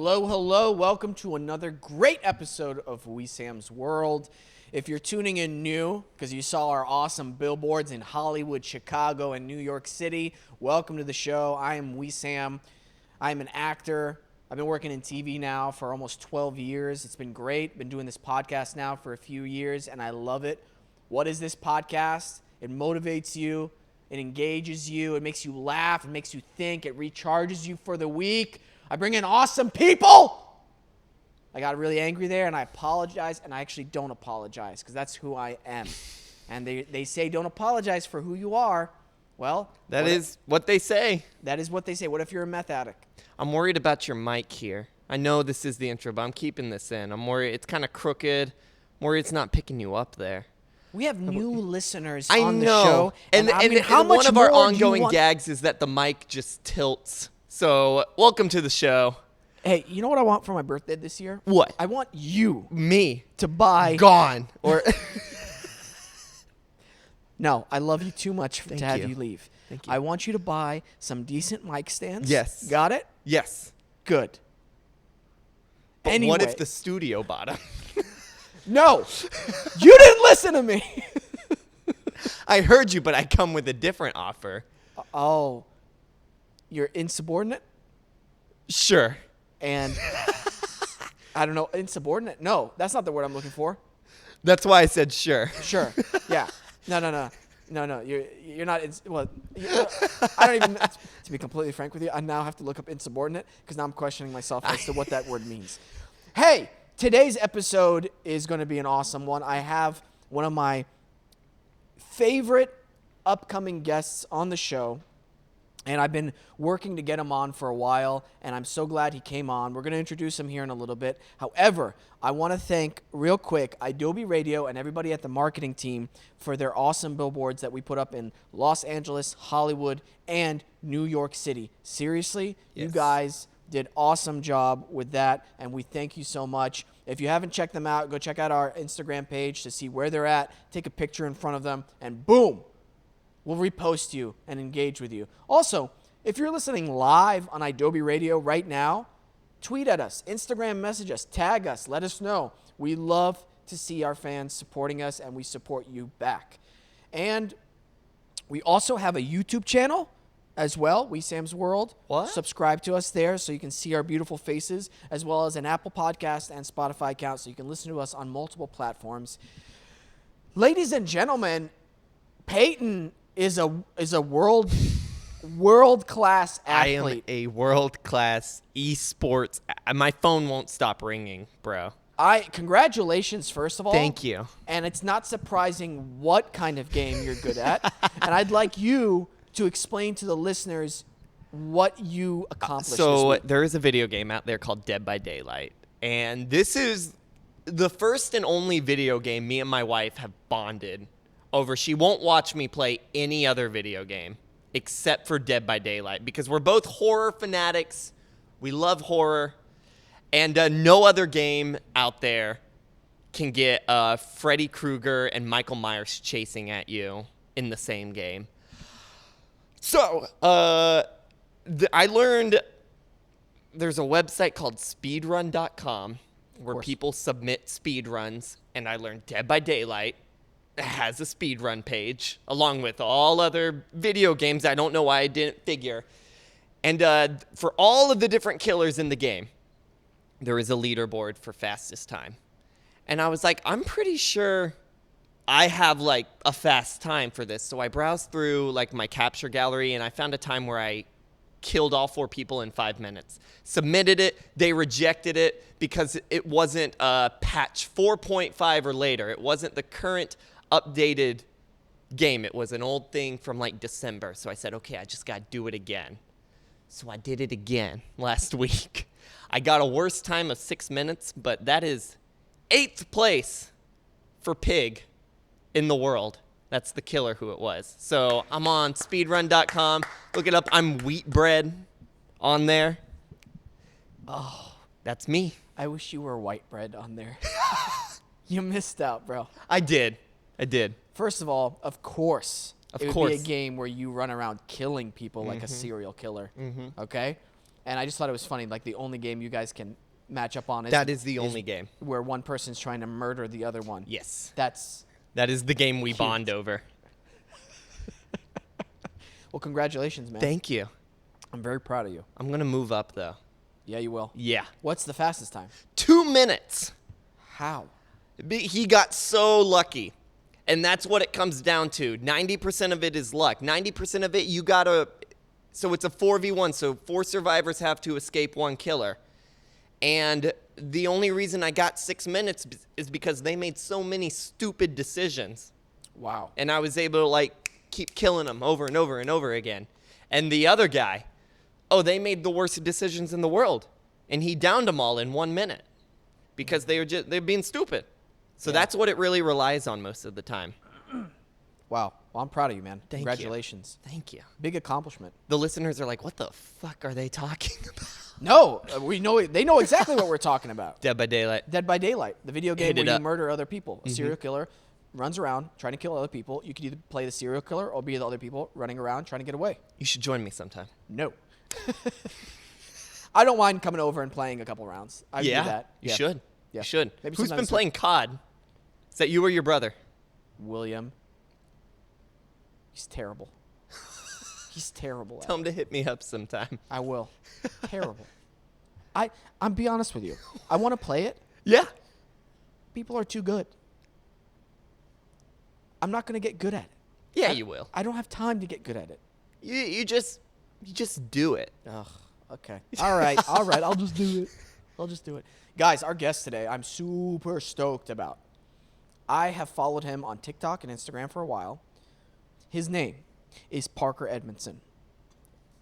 Hello, hello. Welcome to another great episode of Wesam's World. If you're tuning in new because you saw our awesome billboards in Hollywood, Chicago, and New York City, welcome to the show. I am Wesam. I'm an actor. I've been working in TV now for almost 12 years. It's been great. Been doing this podcast now for a few years, and I love it. What is this podcast? It motivates you. It engages you. It makes you laugh. It makes you think. It recharges you for the week. I bring in awesome people. I got really angry there, and I apologize, and I actually don't apologize because that's who I am. And they say don't apologize for who you are. Well, that is what they say. That is what they say. What if you're a meth addict? I'm worried about your mic here. I know this is the intro, but I'm keeping this in. I'm worried it's kind of crooked. I'm worried it's not picking you up there. We have new listeners I on know. the show. And how much one of our more ongoing gags is that the mic just tilts. So welcome to the show. Hey, you know what I want for my birthday this year? What? I want you Me. to buy. Gone. Or No, I love you too much to have you. you leave. Thank you. I want you to buy some decent mic stands. Yes. Got it? Yes. Good. But Anyway. what if the studio bought them? No. You didn't listen to me. I heard you, but I come with a different offer. Oh. You're insubordinate? Sure. And I don't know, insubordinate? No, that's not the word I'm looking for. That's why I said sure. Sure. Yeah. No. You're not. I don't even. To be completely frank with you, I now have to look up insubordinate because now I'm questioning myself as to what that word means. Hey, today's episode is going to be an awesome one. I have one of my favorite upcoming guests on the show. And I've been working to get him on for a while, and I'm so glad he came on. We're going to introduce him here in a little bit. However, I want to thank, real quick, Adobe Radio and everybody at the marketing team for their awesome billboards that we put up in Los Angeles, Hollywood, and New York City. Seriously, Yes. You guys did an awesome job with that, and we thank you so much. If you haven't checked them out, go check out our Instagram page to see where they're at, take a picture in front of them, and boom! We'll repost you and engage with you. Also, if you're listening live on Adobe Radio right now, tweet at us, Instagram message us, tag us, let us know. We love to see our fans supporting us, and we support you back. And we also have a YouTube channel as well, Wesam's World. What? Subscribe to us there so you can see our beautiful faces, as well as an Apple Podcast and Spotify account so you can listen to us on multiple platforms. Ladies and gentlemen, Peyton is a world-class athlete. I am a world-class esports. My phone won't stop ringing, bro. Congratulations, first of all. Thank you. And it's not surprising what kind of game you're good at. And I'd like you to explain to the listeners what you accomplished this week. There is a video game out there called Dead by Daylight. And this is the first and only video game me and my wife have bonded over. She won't watch me play any other video game except for Dead by Daylight because we're both horror fanatics. We love horror. And no other game out there can get Freddy Krueger and Michael Myers chasing at you in the same game. So I learned there's a website called speedrun.com where people submit speedruns, and I learned Dead by Daylight has a speedrun page, along with all other video games. I don't know why I didn't figure. And for all of the different killers in the game, there is a leaderboard for fastest time. And I was like, I'm pretty sure I have like a fast time for this. So I browsed through like my capture gallery, and I found a time where I killed all 4 people in 5 minutes. Submitted it. They rejected it because it wasn't patch 4.5 or later. It wasn't the current updated game. It was an old thing from like December. So I said, okay, I just got to do it again. So I did it again last week. I got a worse time of 6 minutes, but that is 8th place for Pig in the world. That's the killer who it was. So I'm on speedrun.com. Look it up. I'm wheat bread on there. Oh, that's me. I wish you were white bread on there. You missed out, bro. I did. First of all, of course, Of it would course. be a game where you run around killing people like a serial killer. Okay? And I just thought it was funny. Like, the only game you guys can match up on That is the only game. where one person's trying to murder the other one. Yes. That is the game we cute. bond over. Well, congratulations, man. Thank you. I'm very proud of you. I'm going to move up, though. Yeah, you will. Yeah. What's the fastest time? 2 minutes. How? He got so lucky. And that's what it comes down to. 90% of it is luck. 90% of it, you got to... So it's a 4v1, so 4 survivors have to escape 1 killer. And the only reason I got 6 minutes is because they made so many stupid decisions. Wow. And I was able to, like, keep killing them over and over and over again. And the other guy, they made the worst decisions in the world. And he downed them all in 1 minute because they're being stupid. So that's what it really relies on most of the time. Wow. Well, I'm proud of you, man. Thank Congratulations. you. Thank you. Big accomplishment. The listeners are like, what the fuck are they talking about? No, we know they know exactly what we're talking about. Dead by Daylight. Dead by Daylight, the video game Hit where it you up. murder other people. A serial killer runs around trying to kill other people. You could either play the serial killer or be the other people running around trying to get away. You should join me sometime. No. I don't mind coming over and playing a couple rounds. I do that. You should. Yeah. You should. Maybe Who's been sometimes- playing COD? Is that you or your brother? William. He's terrible. He's terrible. Tell him to hit me up sometime. I will. Terrible. I'm be honest with you. I want to play it. Yeah. People are too good. I'm not going to get good at it. Yeah, you will. I don't have time to get good at it. You just do it. Ugh. Okay. All right. I'll just do it. Guys, our guest today, I'm super stoked about. I have followed him on TikTok and Instagram for a while. His name is Parker Edmonson,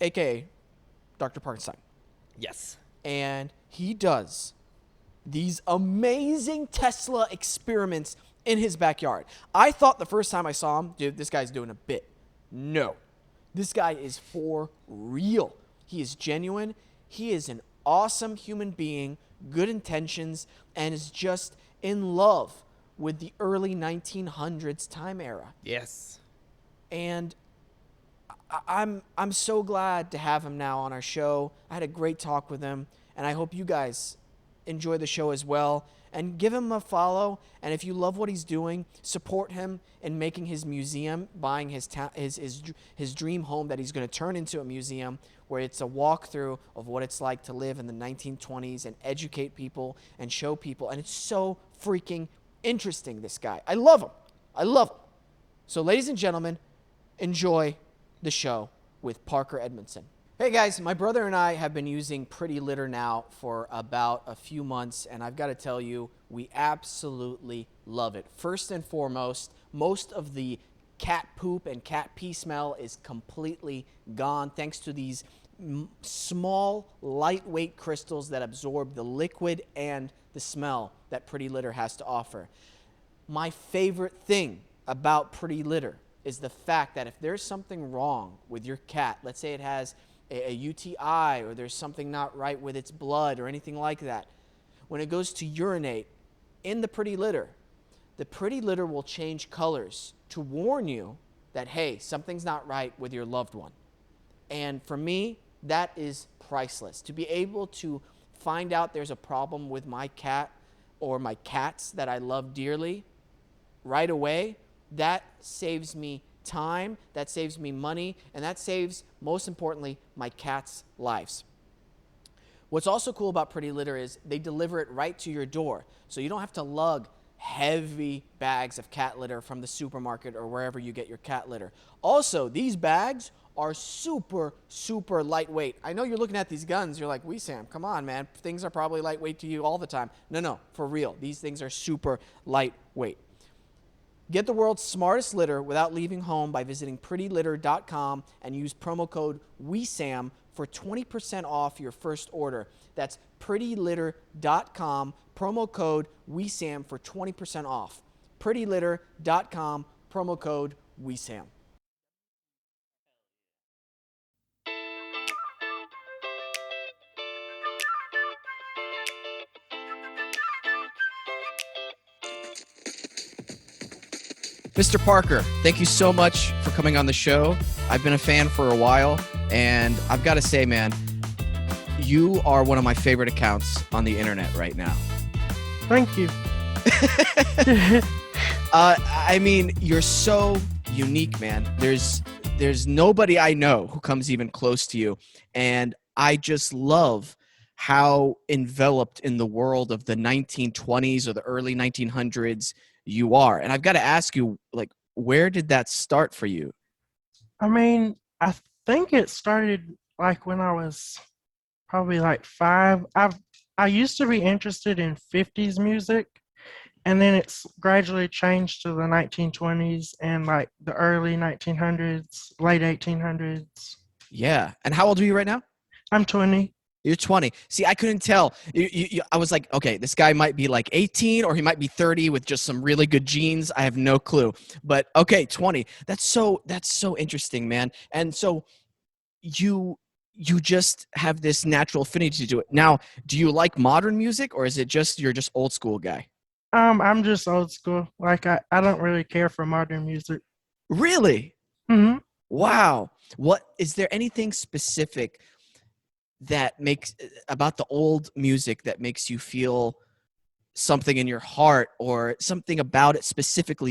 a.k.a. Dr. Parkenstein. Yes. And he does these amazing Tesla experiments in his backyard. I thought the first time I saw him, dude, this guy's doing a bit. No. This guy is for real. He is genuine. He is an awesome human being, good intentions, and is just in love with the early 1900s time era. Yes. And I'm so glad to have him now on our show. I had a great talk with him, and I hope you guys enjoy the show as well. And give him a follow. And if you love what he's doing, support him in making his museum, buying his dream home that he's going to turn into a museum, where it's a walkthrough of what it's like to live in the 1920s and educate people and show people. And it's so freaking interesting, this guy. I love him. So, ladies and gentlemen, enjoy the show with Parker Edmonson. Hey guys, my brother and I have been using PrettyLitter now for about a few months, and I've got to tell you, we absolutely love it. First and foremost, most of the cat poop and cat pee smell is completely gone thanks to these small, lightweight crystals that absorb the liquid and the smell that PrettyLitter has to offer. My favorite thing about PrettyLitter is the fact that if there's something wrong with your cat, let's say it has a UTI or there's something not right with its blood or anything like that, when it goes to urinate in the PrettyLitter, the PrettyLitter will change colors to warn you that, hey, something's not right with your loved one. And for me, that is priceless. To be able to find out there's a problem with my cat or my cats that I love dearly right away, that saves me time, that saves me money, and that saves, most importantly, my cats' lives. What's also cool about PrettyLitter is they deliver it right to your door, so you don't have to lug heavy bags of cat litter from the supermarket or wherever you get your cat litter. Also, these bags are super, super lightweight. I know you're looking at these guns, you're like, Wesam, come on, man. Things are probably lightweight to you all the time. No, for real. These things are super lightweight. Get the world's smartest litter without leaving home by visiting PrettyLitter.com and use promo code WESAM for 20% off your first order. That's PrettyLitter.com, promo code WESAM for 20% off. PrettyLitter.com, promo code WESAM. Mr. Parker, thank you so much for coming on the show. I've been a fan for a while, and I've got to say, man, You are one of my favorite accounts on the internet right now. Thank you. I mean, you're so unique, man. There's nobody I know who comes even close to you, and I just love how enveloped in the world of the 1920s or the early 1900s you are. And I've got to ask you, like, where did that start for you? I mean, I think it started like when I was probably like 5. I used to be interested in 50s music, and then it's gradually changed to the 1920s and like the early 1900s, late 1800s. Yeah. And how old are you right now? I'm 20. You're 20. See, I couldn't tell. I was like, okay, this guy might be like 18 or he might be 30 with just some really good genes. I have no clue. But okay, 20. That's so interesting, man. And so you just have this natural affinity to do it. Now, do you like modern music or is it just you're just old school guy? I'm just old school. Like I don't really care for modern music. Really? Hmm. Wow. What is there anything specific that makes about the old music that makes you feel something in your heart or something about it specifically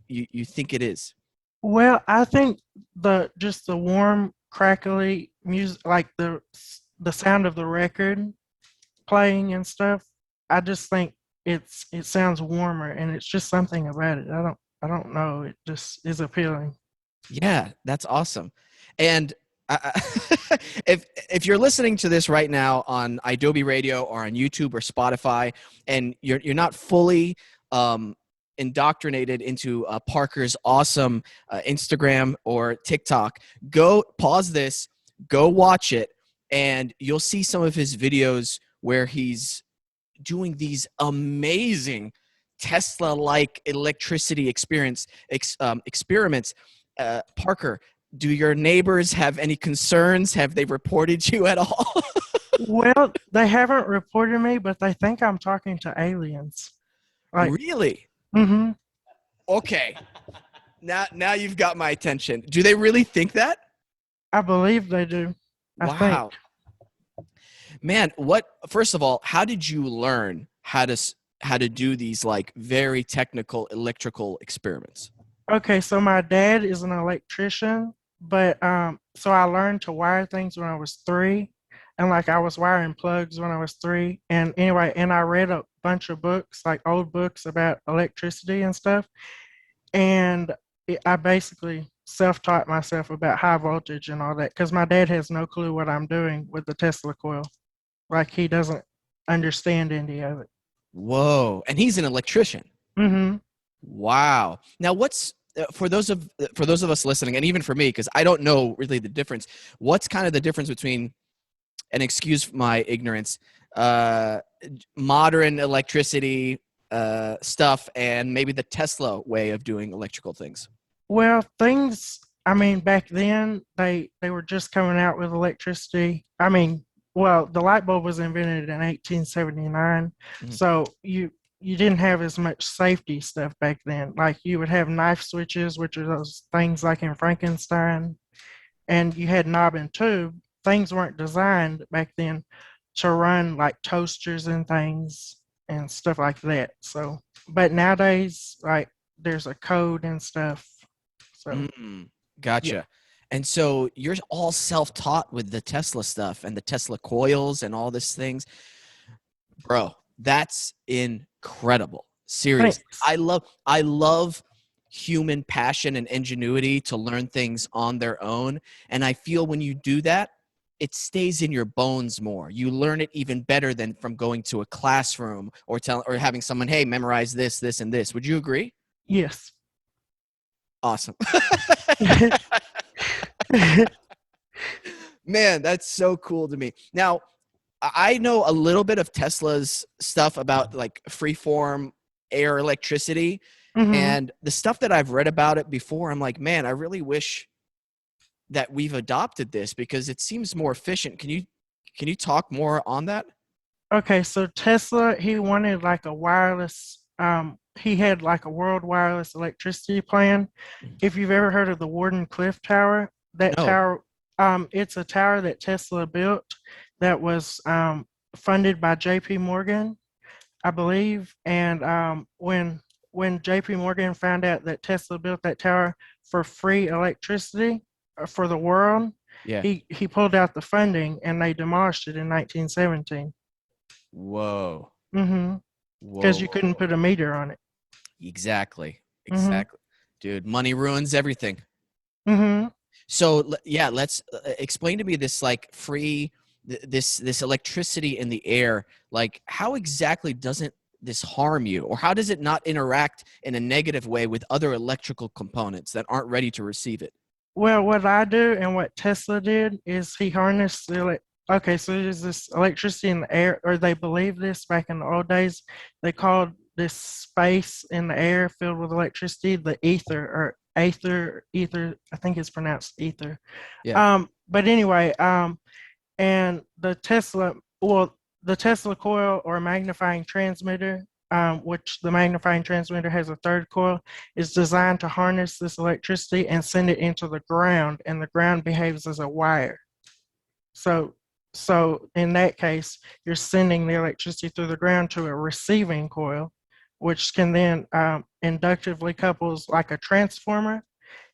you think it is? Well, I think the warm, crackly music, like the sound of the record playing and stuff. I just think it sounds warmer, and it's just something about it. I don't know. It just is appealing. Yeah, that's awesome. And if you're listening to this right now on Adobe Radio or on YouTube or Spotify, and you're not fully indoctrinated into Parker's awesome Instagram or TikTok, go pause this, go watch it, and you'll see some of his videos where he's doing these amazing Tesla-like electricity experiments. Parker, do your neighbors have any concerns? Have they reported you at all? Well, they haven't reported me, but they think I'm talking to aliens. Like, Really? mm-hmm. Okay. Now you've got my attention. Do they really think that? I believe they do. I think. Wow. Man, what first of all, how did you learn how to do these like very technical electrical experiments? Okay, so my dad is an electrician, but so I learned to wire things when I was 3, and like I was wiring plugs when I was 3. And anyway, and I read a bunch of books, like old books about electricity and stuff, and I basically self-taught myself about high voltage and all that because my dad has no clue what I'm doing with the Tesla coil. Like he doesn't understand any of it. Whoa. And he's an electrician. Mm-hmm. Wow. Now, what's for those of us listening, and even for me, because I don't know really the difference. What's kind of the difference between, and excuse my ignorance, uh, modern electricity stuff and maybe the Tesla way of doing electrical things? Well, things, I mean, back then they were just coming out with electricity. I mean, well, the light bulb was invented in 1879, Mhm. so you didn't have as much safety stuff back then. Like you would have knife switches, which are those things like in Frankenstein, and you had knob and tube. Things weren't designed back then to run like toasters and things and stuff like that. So, but nowadays, like there's a code and stuff. So, Mm, yeah. gotcha. And so you're all self-taught with the Tesla stuff and the Tesla coils and all these things. Bro, that's incredible. Seriously. Thanks. I love human passion and ingenuity to learn things on their own. And I feel when you do that, it stays in your bones more. You learn it even better than from going to a classroom or having someone, hey, memorize this, this, and this. Would you agree? Yes. Awesome. Man, that's so cool to me. Now, I know a little bit of Tesla's stuff about like freeform air electricity, Hmm. and the stuff that I've read about it before, I'm like, man, I really wish that we've adopted this because it seems more efficient. Can you talk more on that? Okay, so Tesla, he wanted like a wireless, he had like a world wireless electricity plan. If you've ever heard of the Warden Cliff Tower, that No. tower, It's a tower that Tesla built that was funded by J.P. Morgan, I believe. And when J.P. Morgan found out that Tesla built that tower for free electricity for the world, Yeah. he pulled out the funding and they demolished it in 1917. Whoa. Mm-hmm. Whoa, Because you whoa, couldn't whoa. put a meter on it. Exactly. Mm-hmm. Exactly. Dude, money ruins everything. Mm-hmm. So yeah, let's explain to me this like free this electricity in the air. Like how exactly doesn't this harm you, or how does it not interact in a negative way with other electrical components that aren't ready to receive it? Well, what I do and what Tesla did is he harnessed okay, so there's this electricity in the air, or they believe this back in the old days. They called this space in the air filled with electricity the ether or ether. I think it's pronounced ether. Yeah. But anyway, and the Tesla coil or magnifying transmitter, which the magnifying transmitter has a third coil, is designed to harness this electricity and send it into the ground, and the ground behaves as a wire. So, so in that case, you're sending the electricity through the ground to a receiving coil, which can then inductively couples like a transformer,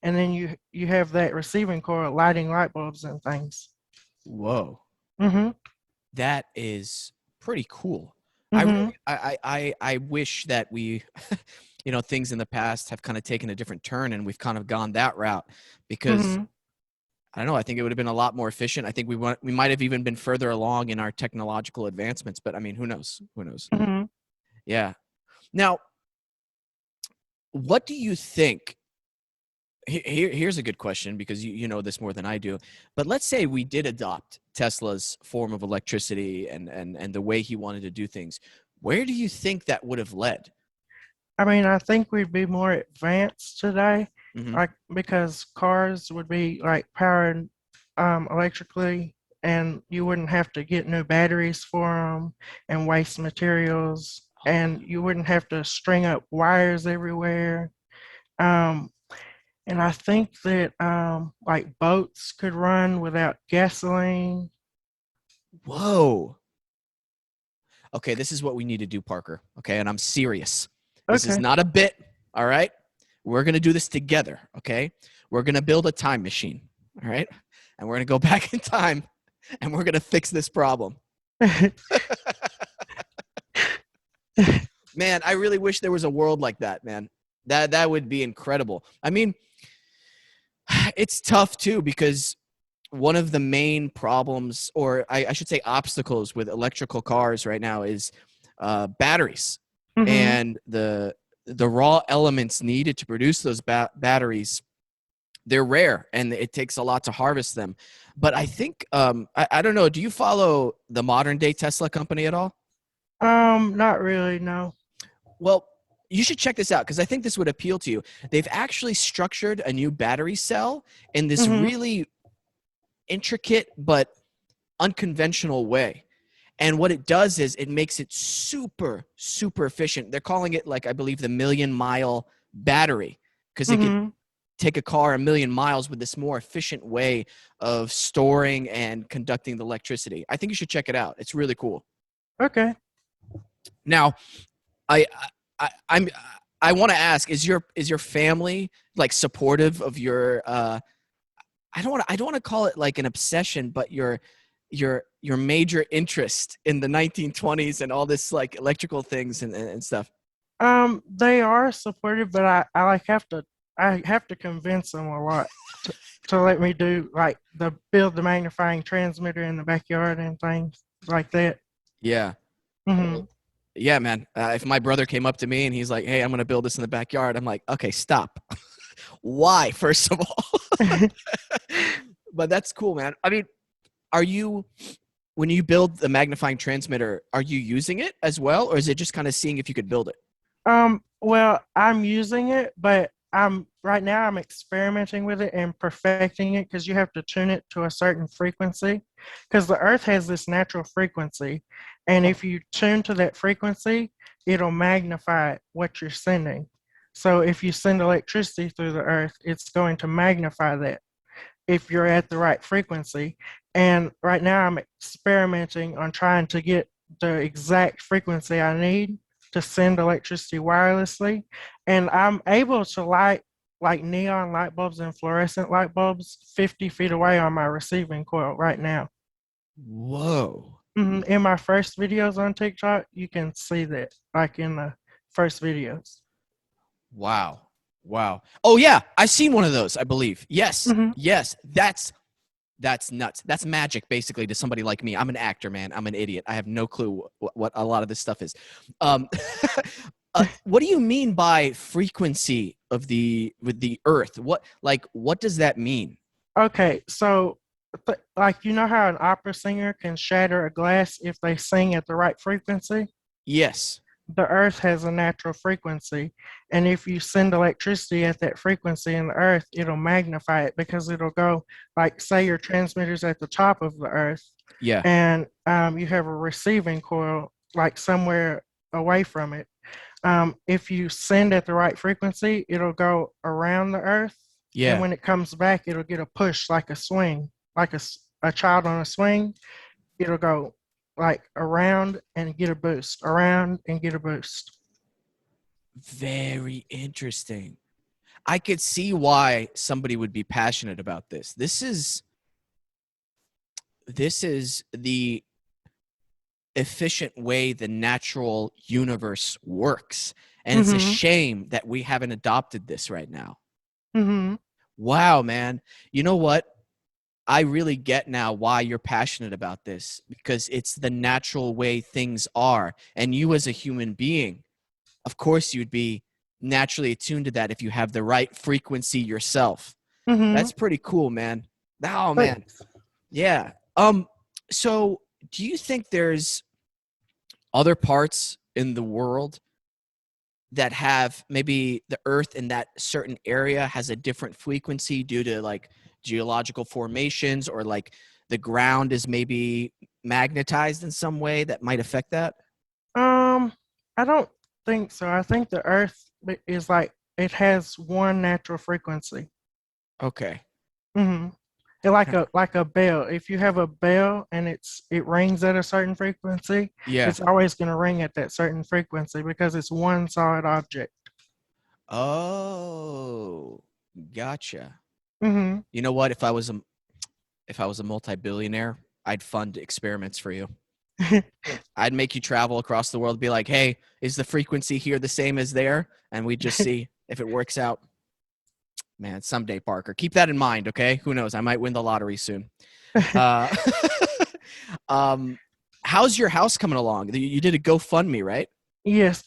and then you have that receiving coil lighting light bulbs and things. Whoa. Mm-hmm. That is pretty cool. I Mm-hmm. really I wish that we things in the past have kind of taken a different turn and we've kind of gone that route because Mm-hmm. I don't know, I think it would have been a lot more efficient. I think we might have even been further along in our technological advancements, but I mean, who knows? Who knows? Mm-hmm. Yeah. Now, what do you think? Here's a good question because you know this more than I do. But let's say we did adopt Tesla's form of electricity and the way he wanted to do things. Where do you think that would have led? I mean, I think we'd be more advanced today, Hmm. like because cars would be like powered electrically, and you wouldn't have to get new batteries for them and waste materials, and you wouldn't have to string up wires everywhere. Um, and I think that like boats could run without gasoline. Whoa. Okay, this is what we need to do, Parker. Okay, and I'm serious. This is Okay. not a bit. All right. We're gonna do this together. Okay. We're gonna build a time machine. All right. And we're gonna go back in time and we're gonna fix this problem. Man, I really wish there was a world like that, man. That would be incredible. I mean, it's tough too because one of the main problems, or I should say obstacles with electrical cars right now is batteries Mm-hmm. and the raw elements needed to produce those batteries. They're rare and it takes a lot to harvest them. But I think I don't know. Do you follow the modern day Tesla company at all? Not really, no. Well, you should check this out because I think this would appeal to you. They've actually structured a new battery cell in this Mm-hmm. really intricate but unconventional way. And what it does is it makes it super, super efficient. They're calling it, like, I believe, the million-mile battery because it could Mm-hmm. take a car a million miles with this more efficient way of storing and conducting the electricity. I think you should check it out. It's really cool. Okay. Now, I, I'm I want to ask: is your family like supportive of your? I don't want to call it like an obsession, but your major interest in the 1920s and all this like electrical things and stuff. They are supportive, but I have to convince them a lot to let me do like the build the magnifying transmitter in the backyard and things like that. Yeah. Hmm. Well, yeah, man. If my brother came up to me and he's like, "Hey, I'm gonna build this in the backyard," I'm like, "Okay, stop." Why? First of all, but that's cool, man. I mean, are you when you build the magnifying transmitter, are you using it as well, or is it just kind of seeing if you could build it? Well, I'm using it, but I'm right now I'm experimenting with it and perfecting it because you have to tune it to a certain frequency because the earth has this natural frequency, and Huh. if you tune to that frequency, it'll magnify what you're sending. So if you send electricity through the earth, it's going to magnify that. if you're at the right frequency. And right now I'm experimenting on trying to get the exact frequency I need to send electricity wirelessly. And I'm able to light like neon light bulbs and fluorescent light bulbs 50 feet away on my receiving coil right now. Whoa. In my first videos on TikTok, you can see that, like in the first videos. Wow. Wow. Oh yeah, I've seen one of those, I believe. Yes. hmm Yes. That's nuts. That's magic, basically, to somebody like me. I'm an actor, man. I'm an idiot. I have no clue what a lot of this stuff is. Um, what do you mean by frequency of with the Earth? What does that mean? Okay, so like you know how an opera singer can shatter a glass if they sing at the right frequency? Yes. The Earth has a natural frequency, and if you send electricity at that frequency in the Earth, it'll magnify it because it'll go like say your transmitter's at the top of the Earth, Yeah. and you have a receiving coil like somewhere away from it. If you send at the right frequency, it'll go around the Earth, and Yeah. when it comes back, it'll get a push like a swing, like a child on a swing. It'll go like around and get a boost, around and get a boost. Very interesting. I could see why somebody would be passionate about this. This is the efficient way the natural universe works. And it's a Mm-hmm. shame that we haven't adopted this right now. Mm-hmm. Wow, man. You know what? I really get now why you're passionate about this, because it's the natural way things are. And you, as a human being, of course, you'd be naturally attuned to that if you have the right frequency yourself. Mm-hmm. That's pretty cool, man. Oh, man. Thanks. Yeah. So do you think there's other parts in the world that have maybe the earth in that certain area has a different frequency due to like geological formations, or like the ground is maybe magnetized in some way that might affect that? Um, I don't think so. I think the Earth is like it has one natural frequency. Okay. Mm-hmm. Like a bell. If you have a bell and it rings at a certain frequency, Yeah. it's always going to ring at that certain frequency because it's one solid object. Oh, gotcha. Mm-hmm. You know what? If I was a multi-billionaire, I'd fund experiments for you. I'd make you travel across the world, be like, hey, is the frequency here the same as there? And we just see if it works out. Man, someday, Parker. Keep that in mind, okay? Who knows? I might win the lottery soon. Uh, um, how's your house coming along? You did a GoFundMe, right? Yes.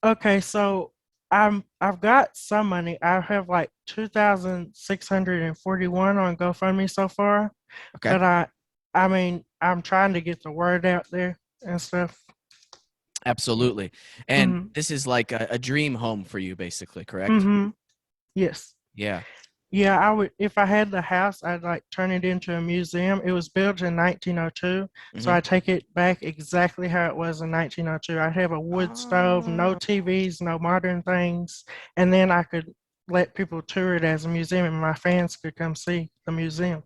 Okay. So I've got some money. I have like 2,641 on GoFundMe so far, Okay. but I mean, I'm trying to get the word out there and stuff. Absolutely. And Mm-hmm. this is like a dream home for you, basically, correct? Mm-hmm. Yes. Yeah. Yeah, I would if I had the house, I'd like turn it into a museum. It was built in 1902, so Mm-hmm. I take it back exactly how it was in 1902. I'd have a wood stove, no Oh, TVs, no modern things, and then I could let people tour it as a museum and my fans could come see the museum.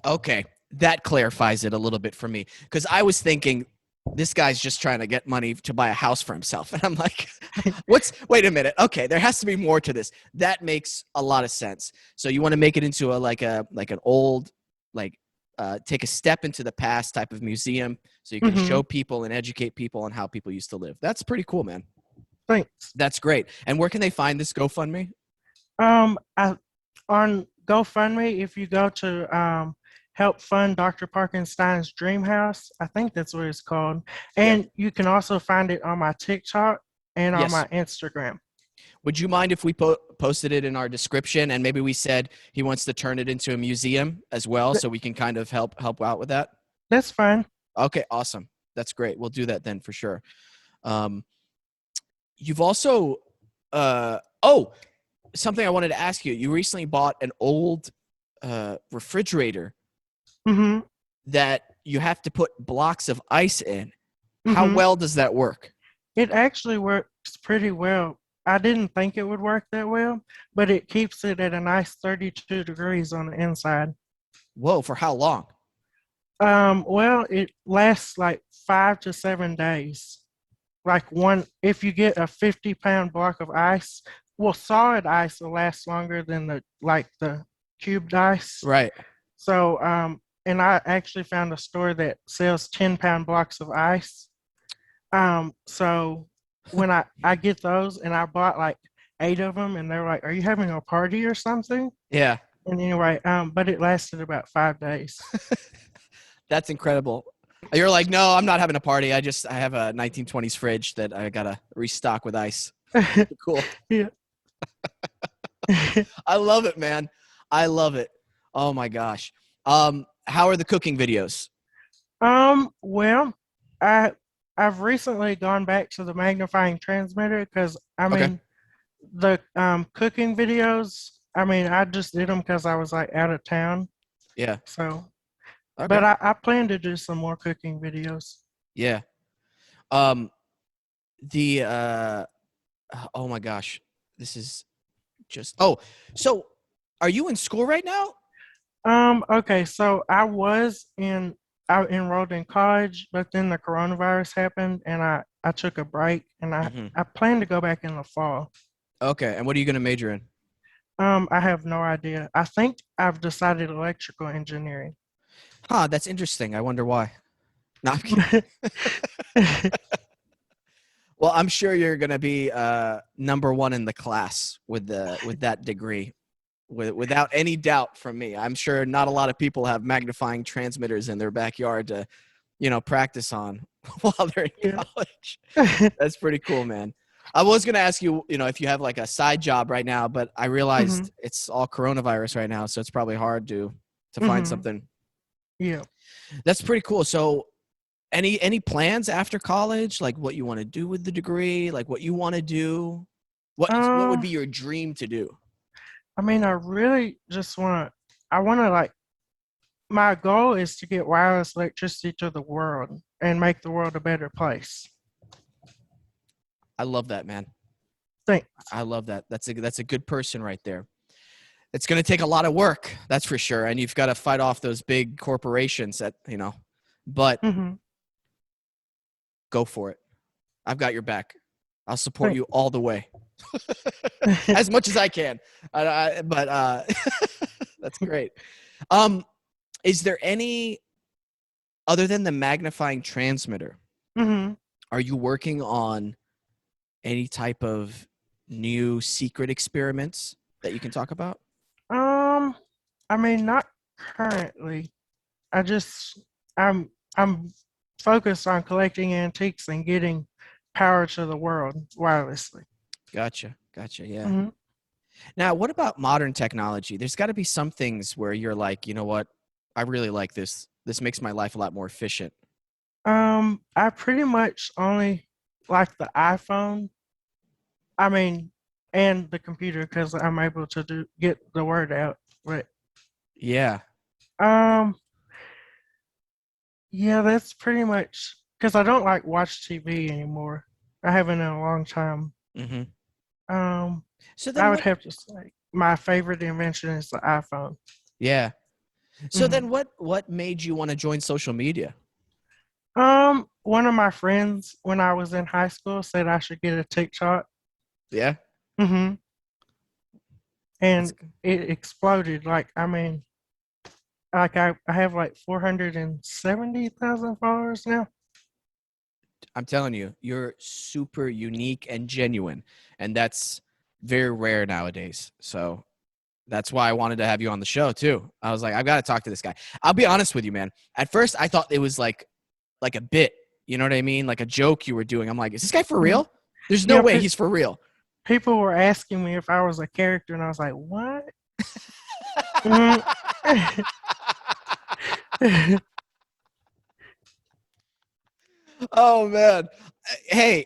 okay. That clarifies it a little bit for me, because I was thinking this guy's just trying to get money to buy a house for himself. And I'm like, wait a minute. Okay, there has to be more to this. That makes a lot of sense. So you want to make it into like an old, like take a step into the past type of museum, so you can hmm show people and educate people on how people used to live. That's pretty cool, man. Thanks. That's great. And where can they find this GoFundMe? I on GoFundMe, if you go to help fund Dr. Parkenstein's Dream House, I think that's what it's called, Yeah. and you can also find it on my TikTok and on Yes. my Instagram. Would you mind if we posted it in our description, and maybe we said he wants to turn it into a museum as well, Th- so we can kind of help out with that? That's fine. Okay, awesome. That's great. We'll do that then for sure. Um, you've also, oh, something I wanted to ask you. You recently bought an old refrigerator hmm that you have to put blocks of ice in. How hmm well does that work? It actually works pretty well. I didn't think it would work that well, but it keeps it at a nice 32 degrees on the inside. Whoa, for how long? Well, it lasts like 5 to 7 days. Like one, if you get a 50-pound block of ice, well, solid ice will last longer than the cubed ice. Right. So, and I actually found a store that sells 10-pound blocks of ice. So when I get those, and I bought like 8 of them, and they're like, "Are you having a party or something?" Yeah. And anyway, but it lasted about 5 days. That's incredible. You're like, no, I'm not having a party. I have a 1920s fridge that I gotta restock with ice. Cool. Yeah. I love it, man. I love it. Oh my gosh. How are the cooking videos? Well, I I've recently gone back to the magnifying transmitter because I Okay. mean the cooking videos, I mean I just did them because I was like out of town. Yeah. So, Okay. but I plan to do some more cooking videos. Yeah. Um, the oh my gosh, this is just. Oh, so are you in school right now? Okay, so I enrolled in college, but then the coronavirus happened and I took a break and Hmm. I plan to go back in the fall. Okay. And what are you gonna major in? I have no idea. I think I've decided electrical engineering. Huh. That's interesting. I wonder why. No, I'm kidding. Well, I'm sure you're gonna be number one in the class with that degree, without any doubt from me. I'm sure not a lot of people have magnifying transmitters in their backyard to, practice on while they're in Yeah. college. That's pretty cool, man. I was gonna ask you, if you have like a side job right now, but I Hmm. realized it's all coronavirus right now, so it's probably hard to find Hmm. something. Yeah. That's pretty cool. So any plans after college, like what you want to do with the degree, like what you want to do, what would Um, be your dream to do? I mean, I really just I want to like, my goal is to get wireless electricity to the world and make the world a better place. I love that, man. Thanks. I love that. That's a good person right there. It's going to take a lot of work, that's for sure, and you've got to fight off those big corporations but Hmm. go for it. I've got your back. I'll support Thanks. you all the way, as much as I can. But that's great. Um, is there any other than the magnifying transmitter? Hmm. Are you working on any type of new secret experiments that you can talk about? Um, I mean, not currently. I just I'm focused on collecting antiques and getting power to the world wirelessly. Gotcha. Gotcha. Yeah. Hmm. Now, what about modern technology? There's got to be some things where you're like, you know what? I really like this. This makes my life a lot more efficient. I pretty much only like the iPhone. I mean, and the computer because I'm able to get the word out. But Yeah. um, yeah, that's pretty much because I don't like watch TV anymore. I haven't in a long time. Hmm. Um, So I then would what? have to say my favorite invention is the iPhone. Yeah. So then Mhm. what made you want to join social media? One of my friends when I was in high school said I should get a TikTok. Yeah. Hmm. That's And it exploded. Like, I mean, like I have like 470,000 followers now. I'm telling you, you're super unique and genuine, and that's very rare nowadays. So that's why I wanted to have you on the show too. I was like, I've got to talk to this guy. I'll be honest with you, man. At first, I thought it was like a bit. You know what I mean? Like a joke you were doing. I'm like, is this guy for Mhm. real? There's no Yeah, way he's for real. people were asking me if I was a character, and I was like, what? Mhm. Oh man. Hey,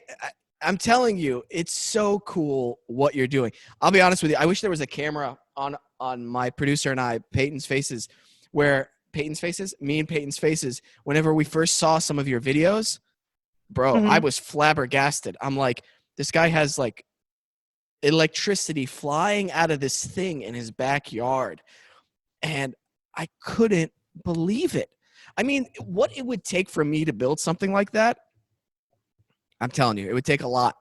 I'm telling you, it's so cool what you're doing. I'll be honest with you. I wish there was a camera on my producer and I, Peyton's faces, where me and Peyton's faces, whenever we first saw some of your videos, bro, I Mhm. was flabbergasted. I'm like, this guy has like electricity flying out of this thing in his backyard. And I couldn't believe it. I mean, what it would take for me to build something like that, I'm telling you, it would take a lot.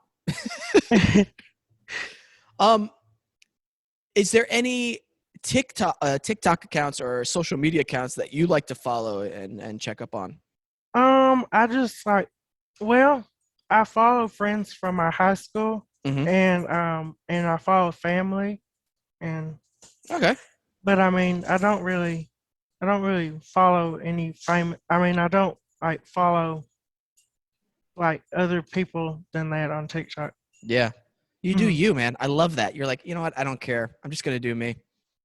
Um, is there any TikTok accounts or social media accounts that you like to follow and check up on? I just like, well, I follow friends from my high school, Mm-hmm. and I follow family, and Okay. but I mean, I don't really follow any famous. I mean, I don't like follow like other people than that on TikTok. Yeah. You do Mhm. you, man. I love that. You're like, you know what? I don't care. I'm just gonna do me.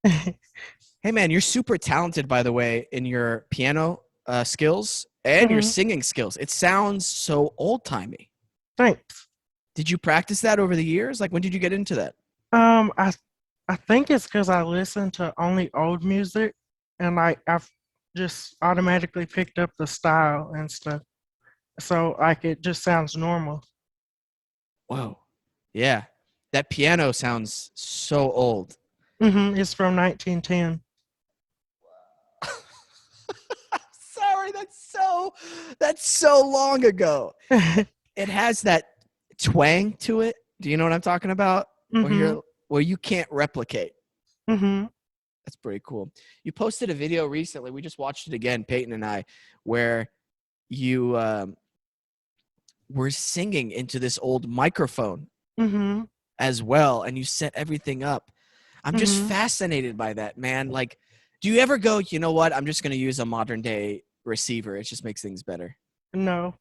Hey, man, you're super talented, by the way, in your piano skills and your Mhm. singing skills. It sounds so old timey. Thanks. Did you practice that over the years? Like, when did you get into that? Um, I I think it's because I listen to only old music, and like I've just automatically picked up the style and stuff. So like it just sounds normal. Whoa. Yeah. That piano sounds so old. It's from 1910. Sorry, that's so long ago. It has that twang to it. Do you know what I'm talking about? Where Mm-hmm. you're where you can't replicate. Mm-hmm. That's pretty cool. You posted a video recently. We just watched it again, Peyton and I, where you were singing into this old microphone Mm-hmm. as well, and you set everything up. I'm just Mm-hmm. fascinated by that, man. Like, do you ever go, you know what? I'm just going to use a modern day receiver. It just makes things better. No.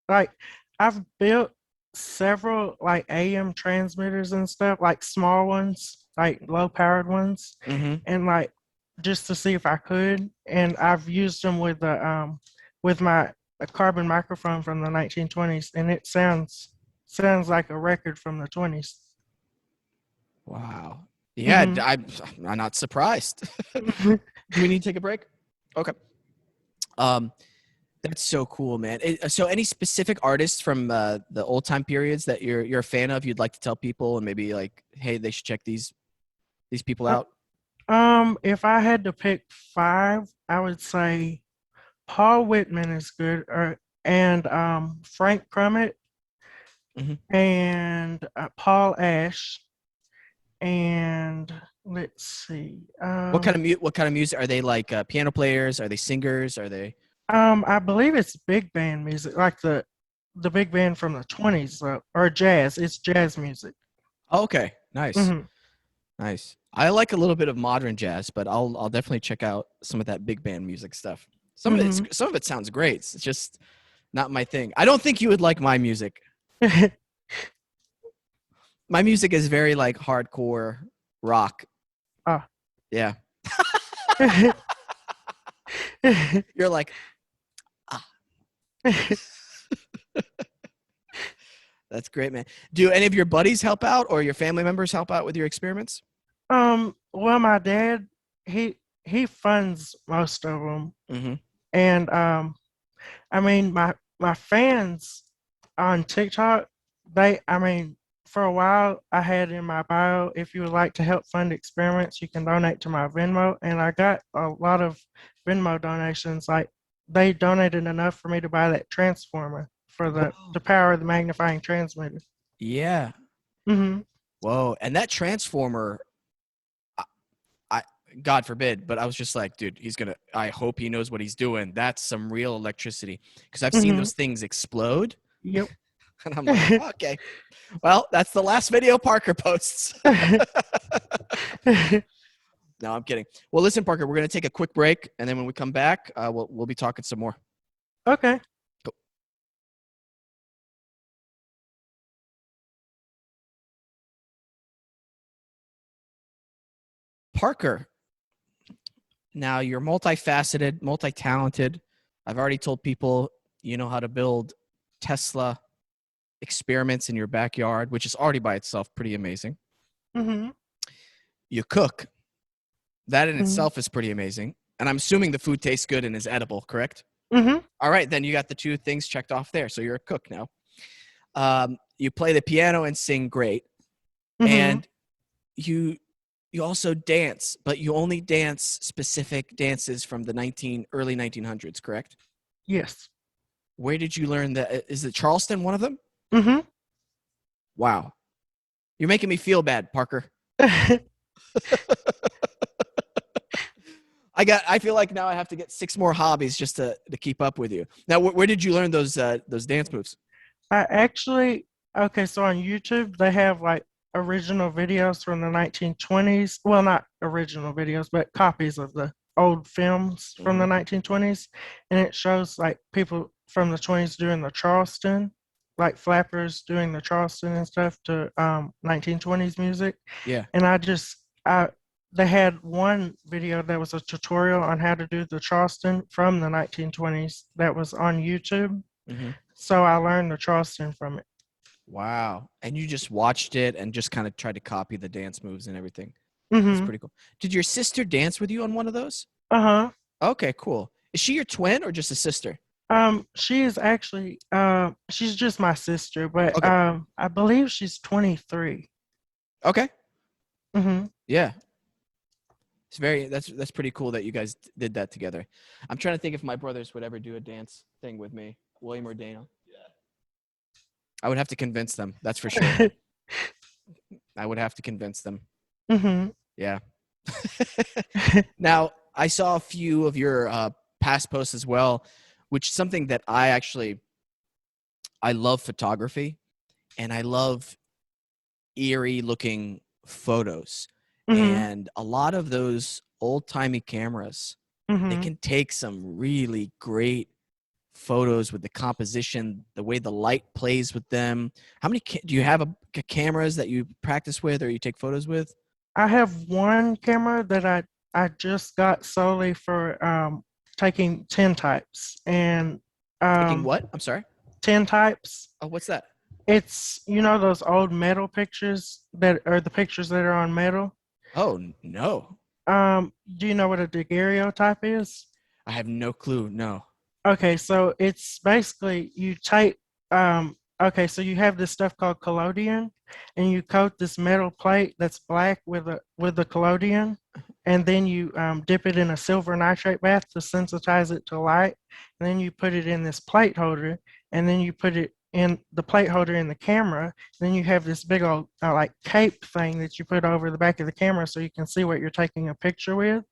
Like I've built several like AM transmitters and stuff, like small ones, like low powered ones, Mm-hmm. and like just to see if I could. And I've used them with my a carbon microphone from the 1920s, and it sounds like a record from the 20s. Wow. Yeah, Mm-hmm. I'm not surprised. Do we need to take a break? Okay. Um, that's so cool, man. So, any specific artists from the old time periods that you're a fan of, you'd like to tell people, and maybe like, hey, they should check these people Uh, out. if I had to pick five, I would say Paul Whitman is good, and Frank Crummett Hmm. and Paul Ash, and let's see. What kind of music are they? Like piano players? Are they singers? Are they? I believe it's big band music, like the big band from the 20s, or jazz. It's jazz music. Oh, okay, nice, Hmm. nice. I like a little bit of modern jazz, but I'll definitely check out some of that big band music stuff. Hmm. Some of it sounds great. It's just not my thing. I don't think you would like my music. My music is very like hardcore rock. Ah. Yeah. You're like, ah, that's great, man. Do any of your buddies help out or your family members help out with your experiments? Well, my dad, he funds most of them, Mm-hmm. and I mean, my fans on TikTok, I mean, for a while I had in my bio, if you would like to help fund experiments, you can donate to my Venmo, and I got a lot of Venmo donations. Like they donated enough for me to buy that transformer for the Whoa. power of the magnifying transmitter. Yeah. Mm-hmm. Whoa. And that transformer, I, I God forbid, but I was just like, dude, I hope he knows what he's doing. That's some real electricity. Because I've seen Mm-hmm. those things explode. Yep. And I'm like, okay. Well, that's the last video Parker posts. No, I'm kidding. Well, listen, Parker, we're going to take a quick break. And then when we come back, we'll be talking some more. Okay. Cool. Parker, now you're multifaceted, multi-talented. I've already told people you know how to build Tesla experiments in your backyard, which is already by itself pretty amazing. Mm-hmm. You cook. That in Mm-hmm. itself is pretty amazing. And I'm assuming the food tastes good and is edible, correct? Mm-hmm. All right, then you got the two things checked off there. So you're a cook now. You play the piano and sing great. Mm-hmm. And you you also dance, but you only dance specific dances from the early 1900s, correct? Yes. Where did you learn that? Is it Charleston one of them? Mm-hmm. Wow. You're making me feel bad, Parker. I feel like now I have to get 6 more hobbies just to keep up with you. Now, where did you learn those dance moves? I actually, okay, so on YouTube, they have like original videos from the 1920s. Well, not original videos, but copies of the old films from the Mhm. 1920s. And it shows like people from the 20s doing the Charleston, like flappers doing the Charleston and stuff to 1920s music. Yeah. And they had one video that was a tutorial on how to do the Charleston from the 1920s that was on YouTube. Hmm. So I learned the Charleston from it. Wow. And you just watched it and just kind of tried to copy the dance moves and everything. That's Mm-hmm. pretty cool. Did your sister dance with you on one of those? Uh-huh. Okay, cool. Is she your twin or just a sister? She is actually she's just my sister, but Okay. I believe she's 23. Okay. Mm-hmm. Yeah. That's pretty cool that you guys did that together. I'm trying to think if my brothers would ever do a dance thing with me, William or Dana. I would have to convince them. That's for sure. I would have to convince them. Mm-hmm. Yeah. Now, I saw a few of your past posts as well, which is something that I love photography and I love eerie looking photos. Mm-hmm. And a lot of those old timey cameras, they Mm-hmm. can take some really great photos with the composition, the way the light plays with them. How many do you have cameras that you practice with or you take photos with? I have one camera that I just got solely for taking tintypes and Taking um what? I'm sorry. tintypes. Oh, what's that? It's those old metal pictures that are the pictures that are on metal. Oh, no. Do you know what a daguerreotype is? I have no clue. No. Okay, so it's basically you take okay, so you have this stuff called collodion and you coat this metal plate that's black with a collodion and then you dip it in a silver nitrate bath to sensitize it to light and then you put it in this plate holder and then you put it in the plate holder in the camera. Then you have this big old like cape thing that you put over the back of the camera so you can see what you're taking a picture with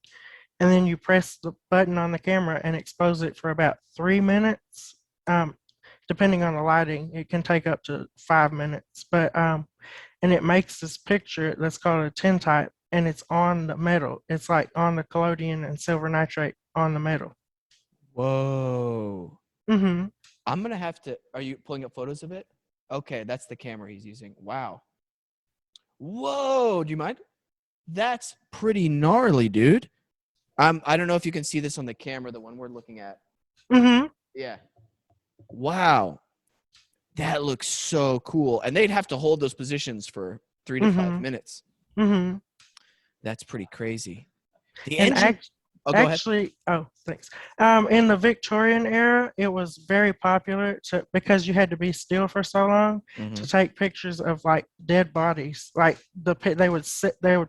and then you press the button on the camera and expose it for about 3 minutes. Um, Depending on the lighting, it can take up to 5 minutes. But and it makes this picture that's called a tintype, and it's on the metal. It's like on the collodion and silver nitrate on the metal. Whoa. Mm-hmm. I'm going to have to. Are you pulling up photos of it? Okay, that's the camera he's using. Wow. Whoa. Do you mind? That's pretty gnarly, dude. I don't know if you can see this on the camera, the one we're looking at. Mm-hmm. Yeah. Wow. That looks so cool. And they'd have to hold those positions for 3 to 5 Mm-hmm. minutes. Mm-hmm. That's pretty crazy. The And engine. Oh, go ahead. actually, oh, thanks. In the Victorian era, it was very popular because you had to be still for so long Hmm. to take pictures of like dead bodies. Like they would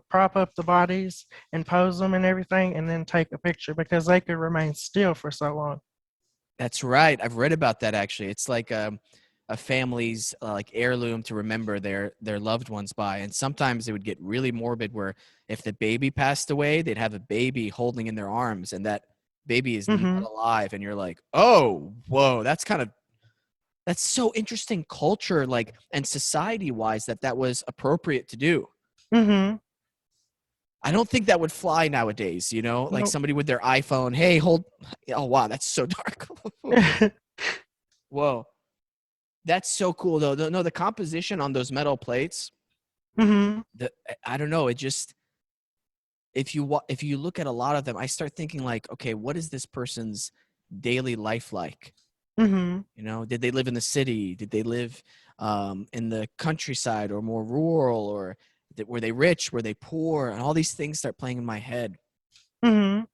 prop up the bodies and pose them and everything, and then take a picture because they could remain still for so long. That's right. I've read about that actually. It's like a family's like heirloom to remember their loved ones by. And sometimes it would get really morbid where if the baby passed away, they'd have a baby holding in their arms and that baby is not Mm-hmm. alive. And you're like, oh, whoa, that's so interesting culture, like, and society wise that was appropriate to do. Mm-hmm. I don't think that would fly nowadays, like Nope. somebody with their iPhone. Hey, hold. Oh, wow, that's so dark. Whoa. That's so cool, though. No, the composition on those metal plates, Mm-hmm. I don't know. It just, if you look at a lot of them, I start thinking like, okay, what is this person's daily life like? Mm-hmm. Did they live in the city? Did they live in the countryside or more rural? Or were they rich? Were they poor? And all these things start playing in my head. Mm-hmm.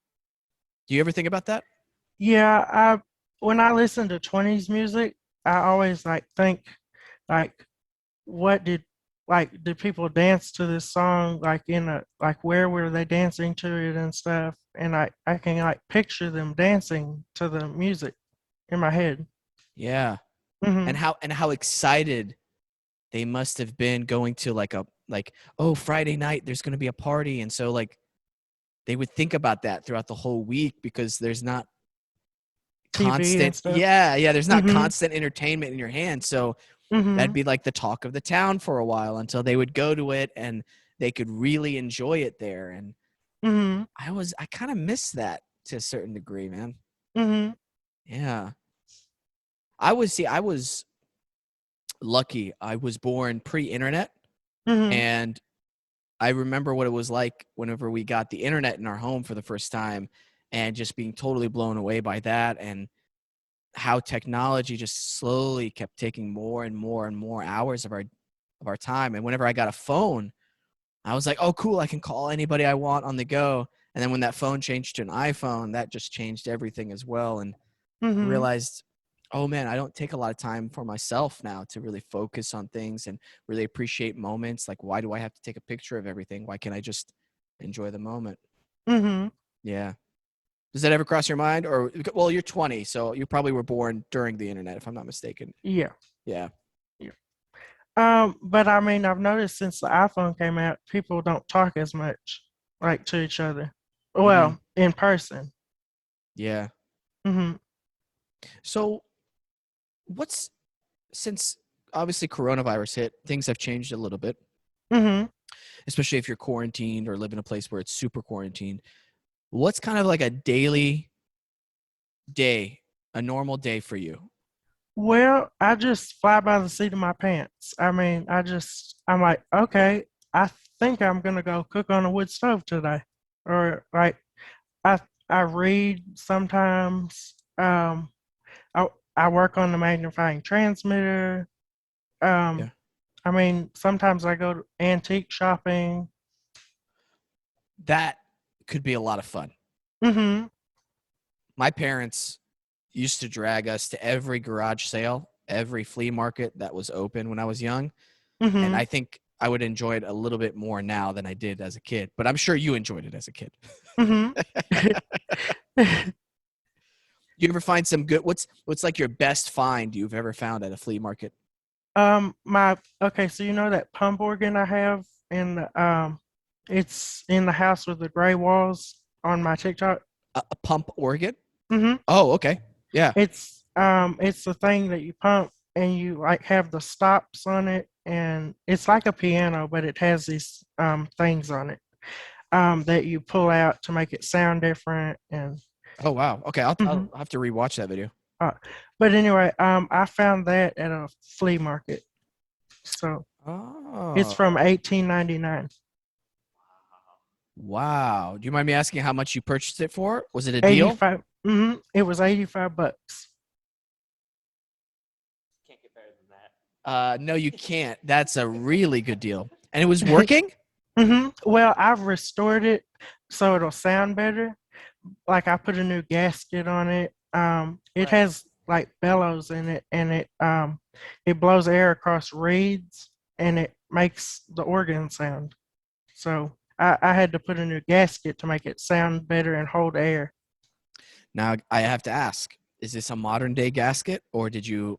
Do you ever think about that? Yeah, when I listen to 20s music, I always like think like what did like did people dance to this song like in a like where were they dancing to it and stuff? And I can like picture them dancing to the music in my head. Yeah. Mhm. And how excited they must have been going to like, oh, Friday night there's going to be a party, and so like they would think about that throughout the whole week because there's not TV and constant, stuff. yeah, there's not Mhm. constant entertainment in your hand. So that'd Mhm. be like the talk of the town for a while until they would go to it and they could really enjoy it there. And Mhm. I kind of miss that to a certain degree, man. Mhm. Yeah. I was lucky. I was born pre-internet, Mhm. and I remember what it was like whenever we got the internet in our home for the first time and just being totally blown away by that, and how technology just slowly kept taking more and more and more hours of our time. And whenever I got a phone, I was like, "Oh, cool! I can call anybody I want on the go." And then when that phone changed to an iPhone, that just changed everything as well. And I Mhm. realized, oh man, I don't take a lot of time for myself now to really focus on things and really appreciate moments. Like, why do I have to take a picture of everything? Why can't I just enjoy the moment? Mhm. Yeah. Does that ever cross your mind? Or, well, you're 20, so you probably were born during the internet, if I'm not mistaken. Yeah. Yeah. Yeah. But I mean, I've noticed since the iPhone came out, people don't talk as much like to each other. Hmm. Well, in person. Yeah. Mhm. So, what's since obviously coronavirus hit, things have changed a little bit, Mhm. especially if you're quarantined or live in a place where it's super quarantined. What's kind of like a daily day, a normal day for you? Well, I just fly by the seat of my pants. I mean, I'm like, okay, I think I'm gonna go cook on a wood stove today. Or like I I read sometimes. I I work on the magnifying transmitter. Yeah. Um, I mean, sometimes I go to antique shopping. That could be a lot of fun. Mm-hmm. My parents used to drag us to every garage sale, every flea market that was open when I was young. And Mm-hmm. I think I would enjoy it a little bit more now than I did as a kid. But I'm sure you enjoyed it as a kid. Mm-hmm. You ever find some good what's like your best find you've ever found at a flea market? My okay, so you know that pump organ I have in the it's in the house with the gray walls on my TikTok. A pump organ? Mm-hmm. Oh, okay. Yeah. It's the thing that you pump and you like have the stops on it, and it's like a piano, but it has these things on it that you pull out to make it sound different. And Oh, wow. Okay, Mhm. I'll have to rewatch that video. uh, but anyway, I found that at a flea market. So it's Oh. from 1899. Wow. Do you mind me asking how much you purchased it for? Was it a deal? 85. It was $85. Can't get better than that. No, you can't. That's a really good deal. And it was working? Well, I've restored it so it'll sound better. Like I put a new gasket on it. It Right. has like bellows in it, and it blows air across reeds, and it makes the organ sound. So I had to put a new gasket to make it sound better and hold air. Now I have to ask, is this a modern day gasket or did you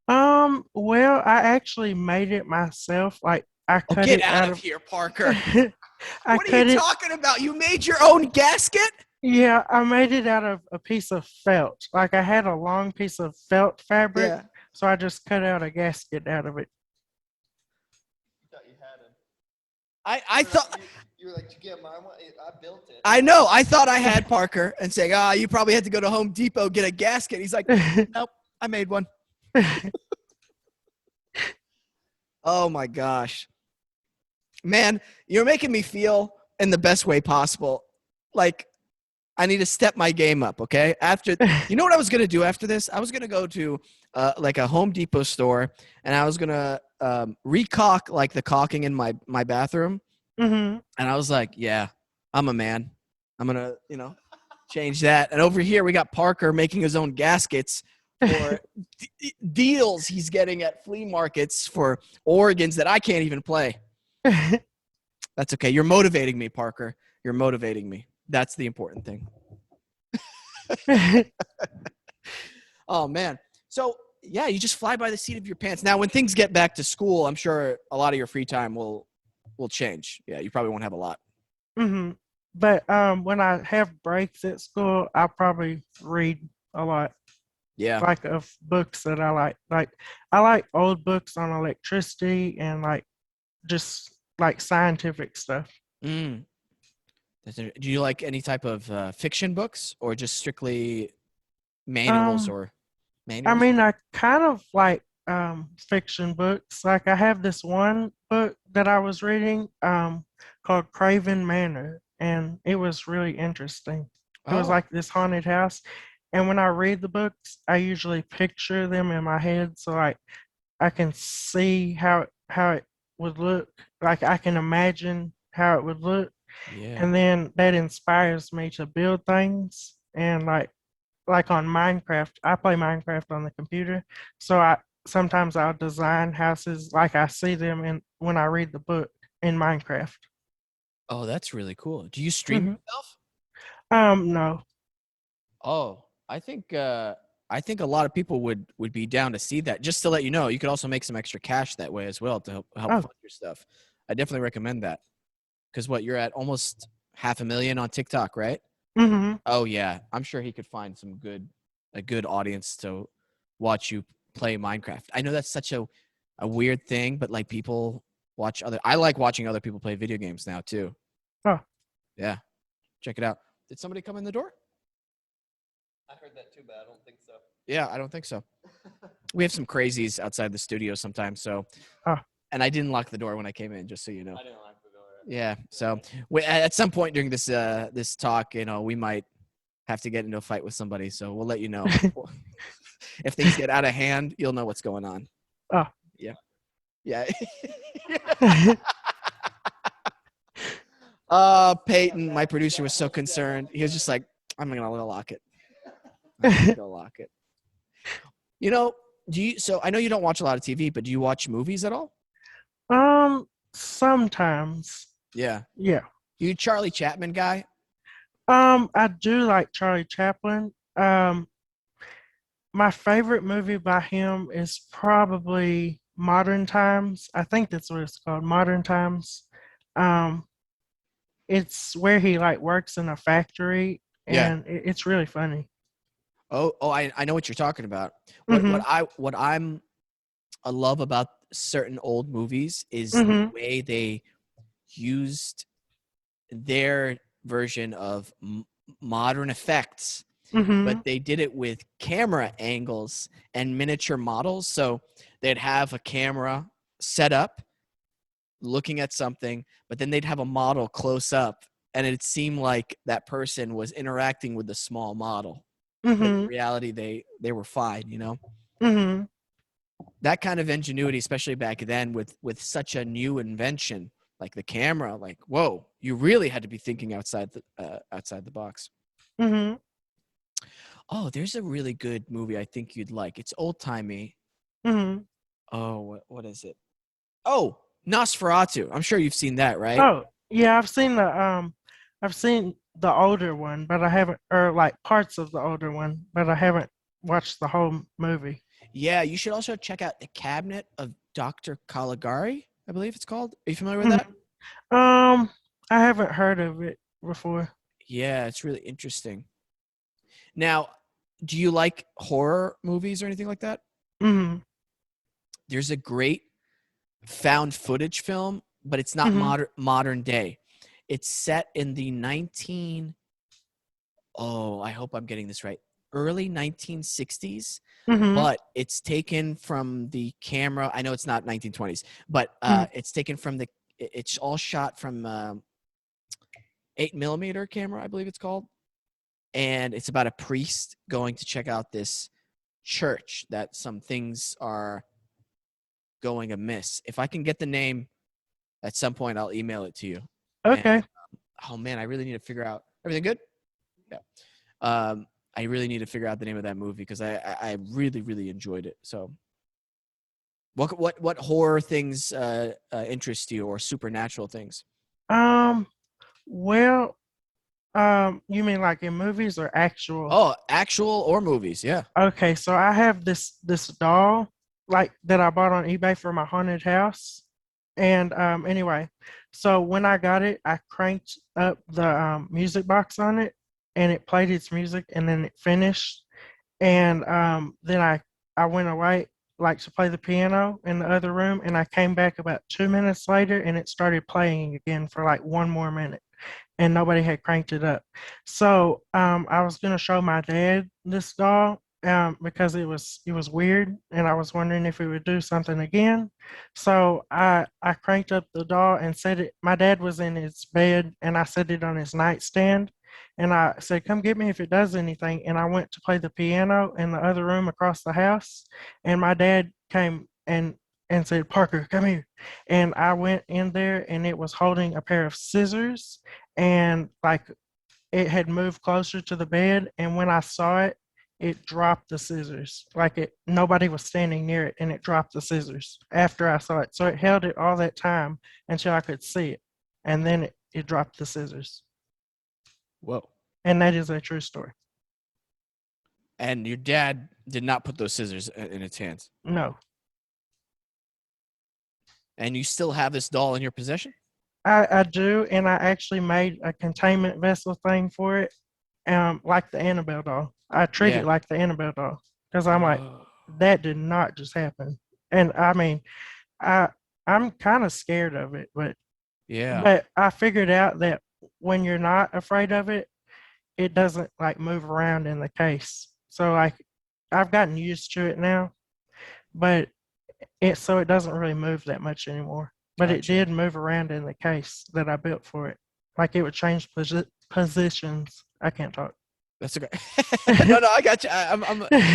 Well, I actually made it myself. Like I Oh, cut get it out out of of here, Parker. I What are you cut it. talking about? You made your own gasket? Yeah, I made it out of a piece of felt. Like I had a long piece of felt fabric, Yeah. so I just cut out a gasket out of it. You thought you had him. I thought You were like, "Did you get mine? I built it." I know. I thought I had Parker and saying, you probably had to go to Home Depot get a gasket. He's like, nope, I made one. Oh my gosh. Man, you're making me feel in the best way possible. Like I need to step my game up, okay? After you know what I was gonna do after this? I was gonna go to like a Home Depot store, and I was gonna recock like the caulking in my bathroom. hmm And I was like, yeah, I'm a man. I'm gonna change that. And over here we got Parker making his own gaskets for deals he's getting at flea markets for organs that I can't even play. That's okay. You're motivating me, Parker. You're motivating me. That's the important thing. Oh, man. So, yeah, you just fly by the seat of your pants. Now, when things get back to school, I'm sure a lot of your free time will change. Yeah, you probably won't have a lot. hmm But when I have breaks at school, I probably read a lot, Yeah. like of books that I like. Like I like old books on electricity and like just like scientific stuff. Mm. Do you like any type of fiction books or just strictly manuals Um, or I manuals? mean, I kind of like fiction books. Like I have this one book that I was reading called Craven Manor, and it was really interesting. It was Oh, like this haunted house, and when I read the books, I usually picture them in my head, so like I can see how it would look. Like I can imagine how it would look, yeah. and then that inspires me to build things. And like on Minecraft, I play Minecraft on the computer, so I sometimes I'll design houses like I see them in when I read the book in Minecraft. Oh, that's really cool. Do you stream hmm yourself? No. Oh, I think a lot of people would be down to see that. Just to let you know, you could also make some extra cash that way as well to help Oh. fund your stuff. I definitely recommend that. Because what, you're at almost 500,000 on TikTok, right? hmm Oh yeah, I'm sure he could find a good audience to watch you play Minecraft. I know that's such a weird thing, but like people watch other. I like watching other people play video games now too. Oh. Yeah, check it out. Did somebody come in the door? I heard that too, but I don't think so. Yeah, I don't think so. We have some crazies outside the studio sometimes, so. Oh. And I didn't lock the door when I came in, just so you know. I didn't lock the door. Yeah, so at some point during this talk, we might have to get into a fight with somebody, so we'll let you know. If things get out of hand, you'll know what's going on. Oh. Yeah. Yeah. hmm Peyton, my producer, was so concerned. He was just like, I'm going to lock it. I'm going to lock it. So I know you don't watch a lot of TV, but do you watch movies at all? Sometimes. Yeah. Yeah. You Charlie Chaplin guy? I do like Charlie Chaplin. My favorite movie by him is probably Modern Times. I think that's what it's called, Modern Times. Um, it's where he like works in a factory, Yeah. and it's really funny. Oh, I know what you're talking about. Mm-hmm. What I love about certain old movies is the Mm-hmm. way they used their version of modern effects, but Mm-hmm. they did it with camera angles and miniature models. So they'd have a camera set up looking at something, but then they'd have a model close up and it seemed like that person was interacting with the small model. But in Mm-hmm. reality, they were fine. Mm-hmm. That kind of ingenuity, especially back then with such a new invention like the camera, like, whoa, you really had to be thinking outside the box. Mm-hmm. Oh, there's a really good movie I think you'd like. It's old timey. Mm-hmm. Oh, what is it? Oh, Nosferatu. I'm sure you've seen that, right? Oh, yeah, I've seen the older one, but I haven't, or like parts of the older one, but I haven't watched the whole movie. Yeah, you should also check out The Cabinet of Dr. Caligari, I believe it's called. Are you familiar with that? Mhm. Um, I haven't heard of it before. Yeah, it's really interesting. Now, do you like horror movies or anything like that? Mm-hmm. There's a great found footage film, but it's not Mm-hmm. modern day. It's set in the I hope I'm getting this right, early 1960s, Mm-hmm. but it's taken from the camera. I know it's not 1920s, but Mm-hmm. it's taken from it's all shot from 8mm camera, I believe it's called. And it's about a priest going to check out this church that some things are going amiss. If I can get the name at some point, I'll email it to you. And Okay. oh man, I really need to figure out everything good. Yeah. I really need to figure out the name of that movie because I really really enjoyed it. So, what horror things interest you or supernatural things? Um, well, you mean like in movies or actual? Oh, actual or movies? Yeah. Okay, so I have this doll like that I bought on eBay for my haunted house. And anyway, so when I got it, I cranked up the music box on it and it played its music and then it finished. And then I went away like to play the piano in the other room and I came back about 2 minutes later and it started playing again for like one more minute and nobody had cranked it up. So I was gonna show my dad this doll because it was weird, and I was wondering if it would do something again. So I cranked up the doll and set it. My dad was in his bed, and I set it on his nightstand. And I said, "Come get me if it does anything." And I went to play the piano in the other room across the house, and my dad came and said, "Parker, come here." And I went in there, and it was holding a pair of scissors and like it had moved closer to the bed, and when I saw it, it dropped the scissors. Like it nobody was standing near it and it dropped the scissors after I saw it. So it held it all that time until I could see it. And then it dropped the scissors. Whoa. And that is a true story. And your dad did not put those scissors in its hands. No. And you still have this doll in your possession? I do, and I actually made a containment vessel thing for it, like the Annabelle doll. I treat Yeah. it like the Annabelle doll because I'm like, Whoa. that did not just happen. And I mean, I I'm kind of scared of it, but Yeah. but I figured out that when you're not afraid of it, it doesn't like move around in the case. So like I've gotten used to it now, but it doesn't really move that much anymore. But it Gotcha. did move around in the case that I built for it. Like it would change positions. I can't talk. That's okay. No, no, I got you.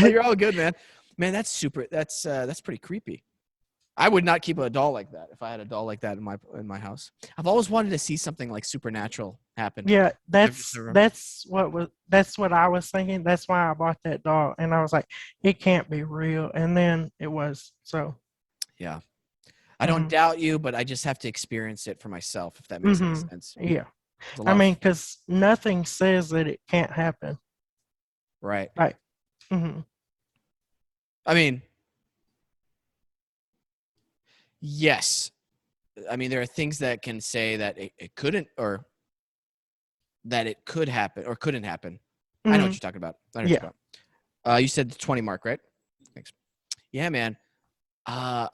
No, you're all good, man. Man, that's super. That's pretty creepy. I would not keep a doll like that if I had a doll like that in my house. I've always wanted to see something like supernatural happen. Yeah, I've just that's never- that's what I was thinking. That's why I bought that doll, and I was like, it can't be real. And then it was. So, Yeah. I don't mhm, doubt you, but I just have to experience it for myself, if that makes any mhm, sense. yeah. It's a I lot of mean, because nothing says that it can't happen. right. Like, mhm, I mean, yes. I mean, there are things that can say that it couldn't or that it could happen or couldn't happen. I know what mhm, you're talking about. I know what you're yeah, talking about. You said the 20 mark, right? Thanks. Yeah, man. Uh,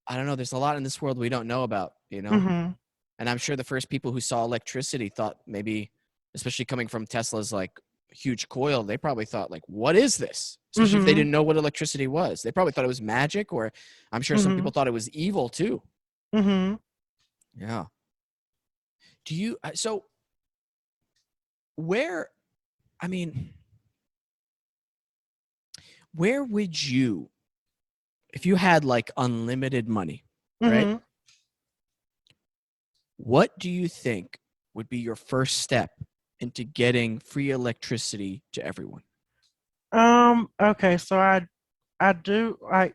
I don't know. There's a lot in this world we don't know about, you know? mhm, And I'm sure the first people who saw electricity thought maybe, especially coming from Tesla's like huge coil, they probably thought like, what is this? Especially if they mhm, didn't know what electricity was. They probably thought it was magic, or I'm sure some people mhm, thought it was evil too. mhm. Yeah. Do you, so where, I mean, where would you, if you had like unlimited money, right? Mhm. What do you think would be your first step into getting free electricity to everyone? Okay, so I do like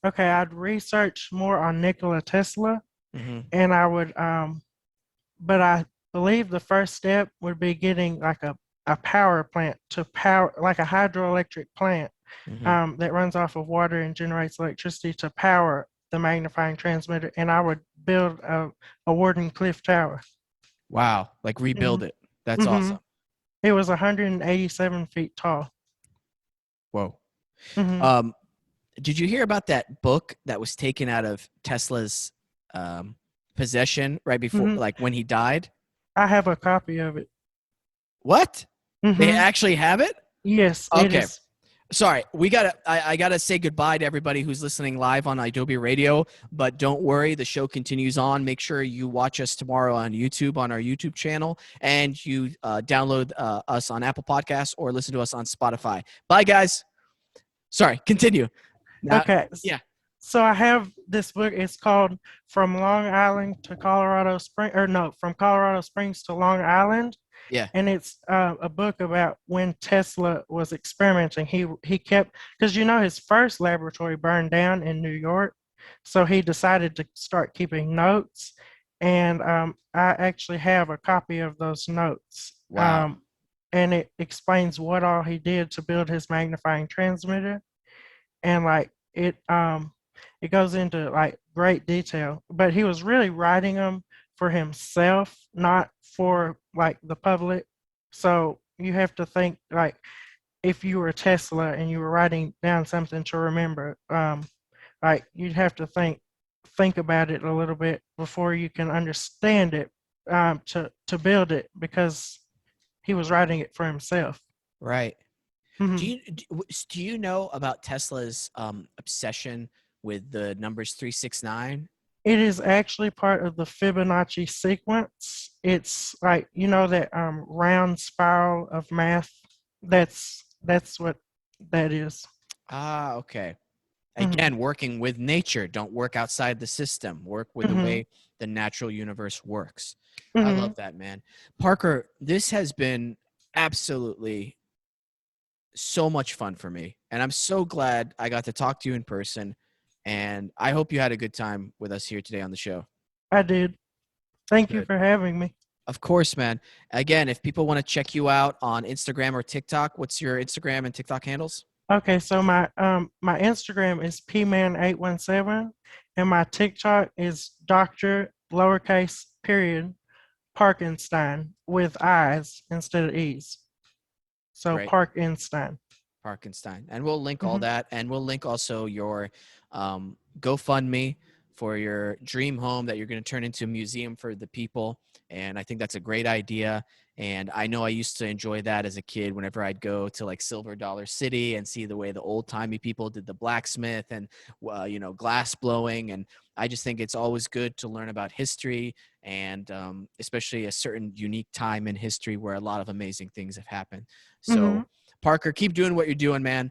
okay, I'd research more on Nikola Tesla Mm-hmm. and I would but I believe the first step would be getting like a power plant to power like a hydroelectric plant Mm-hmm. that runs off of water and generates electricity to power the magnifying transmitter and I would build a Warden Cliff Tower. Wow. Like rebuild Hmm. it. That's Hmm. awesome. It was 187 feet tall. Whoa. Hmm. Um, did you hear about that book that was taken out of Tesla's possession right before, Hmm. like when he died? I have a copy of it. What? They Hmm. actually have it? Yes, it Okay. is. Sorry, I gotta say goodbye to everybody who's listening live on Adobe Radio, but don't worry, the show continues on. Make sure you watch us tomorrow on YouTube, on our YouTube channel, and you download us on Apple Podcasts or listen to us on Spotify. Bye, guys. Sorry, continue. Now, Okay. yeah. So I have this book. It's called From Long Island to Colorado Spring, or no, From Colorado Springs to Long Island. Yeah. And it's a book about when Tesla was experimenting. He kept, because his first laboratory burned down in New York, so he decided to start keeping notes. And I actually have a copy of those notes. Wow. And it explains what all he did to build his magnifying transmitter, and like it goes into like great detail. But he was really writing them for himself, not for like the public. So you have to think, like, if you were Tesla and you were writing down something to remember, like you'd have to think about it a little bit before you can understand it, to build it, because he was writing it for himself. Right. Do Mhm. you do you know about Tesla's obsession with the numbers 369? It is actually part of the Fibonacci sequence. It's like, that round spiral of math. That's what that is. Ah, okay. Mhm. Again, working with nature. Don't work outside the system. Work with the Mhm. way the natural universe works. I love Mhm. that, man. Parker, this has been absolutely so much fun for me. And I'm so glad I got to talk to you in person. And I hope you had a good time with us here today on the show. I did. Thank you Good. for having me. Of course, man. Again, if people want to check you out on Instagram or TikTok, what's your Instagram and TikTok handles? Okay, so my Instagram is pman817, and my TikTok is Dr. lowercase period Parkenstein with I's instead of E's. So Great. Parkenstein. Parkenstein. And we'll link all Mhm. that. And we'll link also your GoFundMe for your dream home that you're going to turn into a museum for the people. And I think that's a great idea. And I know I used to enjoy that as a kid whenever I'd go to like Silver Dollar City and see the way the old timey people did the blacksmith and, glass blowing. And I just think it's always good to learn about history and especially a certain unique time in history where a lot of amazing things have happened. So, Mhm. Parker, keep doing what you're doing, man.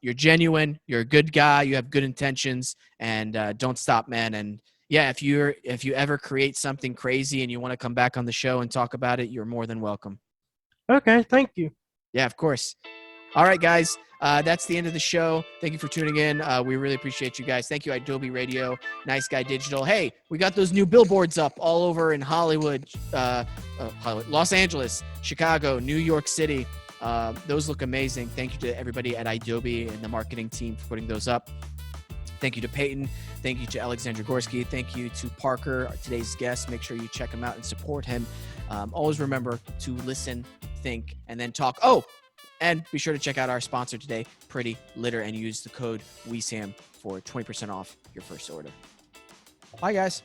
You're genuine. You're a good guy. You have good intentions, and don't stop, man. And yeah, if you ever create something crazy and you want to come back on the show and talk about it, you're more than welcome. Okay, thank you. Yeah, of course. All right, guys. That's the end of the show. Thank you for tuning in. We really appreciate you guys. Thank you, Adobe Radio, Nice Guy Digital. Hey, we got those new billboards up all over in Hollywood, Los Angeles, Chicago, New York City. Those look amazing. Thank you to everybody at Adobe and the marketing team for putting those up. Thank you to Peyton. Thank you to Alexandra Gorski. Thank you to Parker, today's guest. Make sure you check him out and support him. Always remember to listen, think, and then talk. Oh, and be sure to check out our sponsor today, PrettyLitter, and use the code WESAM for 20% off your first order. Bye, guys.